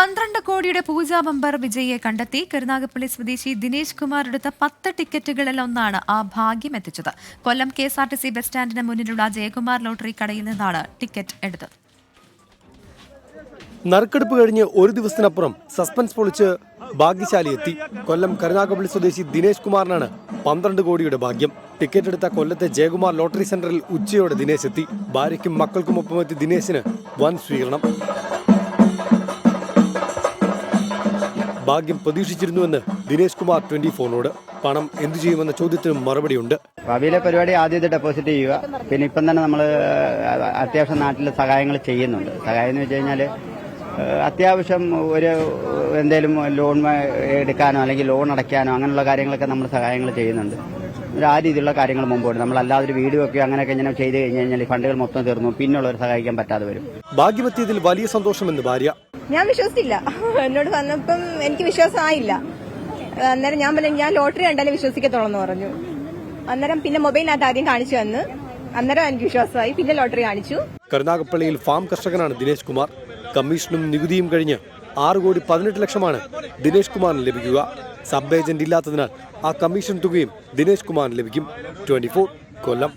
12 കോടിയുടെ പൂജാ ബമ്പർ വിജയിയെ കണ്ടെത്തി. കരുനാഗപ്പള്ളി സ്വദേശി ദിനേശ് കുമാർ എടുത്ത 10 ടിക്കറ്റുകളിൽ ഒന്നാണ് ആ ഭാഗ്യം എത്തിച്ചത്. കൊല്ലം KSRTC ബസ് സ്റ്റാൻഡിന് മുന്നിലുള്ള ജയകുമാർ ലോട്ടറി കടയിൽ നിന്നാണ് ടിക്കറ്റ് എടുത്തത്. നറുക്കെടുപ്പ് കഴിഞ്ഞ് ഒരു ദിവസത്തിനപ്പുറം സസ്പെൻസ് പൊളിച്ച് ഭാഗ്യശാലി എത്തി. കൊല്ലം കരുനാഗപ്പള്ളി സ്വദേശി ദിനേശ് കുമാറിനാണ് 12 കോടിയുടെ ഭാഗ്യം. ടിക്കറ്റ് എടുത്ത കൊല്ലത്തെ ജയകുമാർ ലോട്ടറി സെന്ററിൽ ഉച്ചയോടെ ദിനേശ് എത്തി. ഭാര്യയ്ക്കും മക്കൾക്കുമൊപ്പം എത്തി ദിനേശിന് വൻ സ്വീകരണം. ഭാഗ്യം പ്രതീക്ഷിച്ചിരുന്നുവെന്ന് ദിനേശ് കുമാർ 24നോട്. പണം എന്തു ചെയ്യുമെന്ന ചോദ്യത്തിനും മറുപടിയുണ്ട്. ഭാവിയിലെ പരിപാടി ആദ്യത്തെ ഡെപ്പോസിറ്റ് ചെയ്യുക. പിന്നെ ഇപ്പം തന്നെ നമ്മൾ അത്യാവശ്യം നാട്ടിൽ സഹായങ്ങൾ ചെയ്യുന്നുണ്ട്. സഹായം എന്ന് വെച്ച് കഴിഞ്ഞാൽ അത്യാവശ്യം എന്തെങ്കിലും ലോൺ എടുക്കാനോ അല്ലെങ്കിൽ ലോൺ അടയ്ക്കാനോ അങ്ങനെയുള്ള കാര്യങ്ങളൊക്കെ നമ്മൾ സഹായങ്ങൾ ചെയ്യുന്നുണ്ട്. ആ രീതിയിലുള്ള കാര്യങ്ങൾ മുമ്പോട്ട് നമ്മളല്ലാതെ ഒരു വീഡിയോ ഒക്കെ അങ്ങനെയൊക്കെ ഇങ്ങനെ ചെയ്ത് കഴിഞ്ഞ് കഴിഞ്ഞാൽ ഫണ്ടുകൾ മൊത്തം തീർന്നു, പിന്നുള്ളവർ സഹായിക്കാൻ പറ്റാതെ വരും. ഭാഗ്യമെത്തിയതിൽ വലിയ സന്തോഷമെന്ന് ഭാര്യ. ഞാൻ വിശ്വസിച്ചില്ല. എന്നോട് വന്നപ്പം എനിക്ക് വിശ്വാസമായില്ല. അന്നേരം ഞാൻ പറഞ്ഞു ഞാൻ ലോട്ടറി കണ്ടാലേ വിശ്വസിക്കത്തുള്ളൂ പറഞ്ഞു. അന്നേരം പിന്നെ മൊബൈലിനകത്ത് ആദ്യം കാണിച്ചു വന്ന് അന്നേരം എനിക്ക് വിശ്വാസമായി. പിന്നെ ലോട്ടറി കാണിച്ചു. കരുനാഗപ്പള്ളിയിൽ ഫാം കർഷകനാണ് ദിനേശ് കുമാർ. കമ്മീഷനും നികുതിയും കഴിഞ്ഞ് 6 കോടി 18 ലക്ഷമാണ് ദിനേശ് കുമാറിന് ലഭിക്കുക. സബ് ഏജന്റ് ഇല്ലാത്തതിനാൽ ആ കമ്മീഷൻ തുകയും ദിനേശ് കുമാറിന് ലഭിക്കും. 24 കൊല്ലം.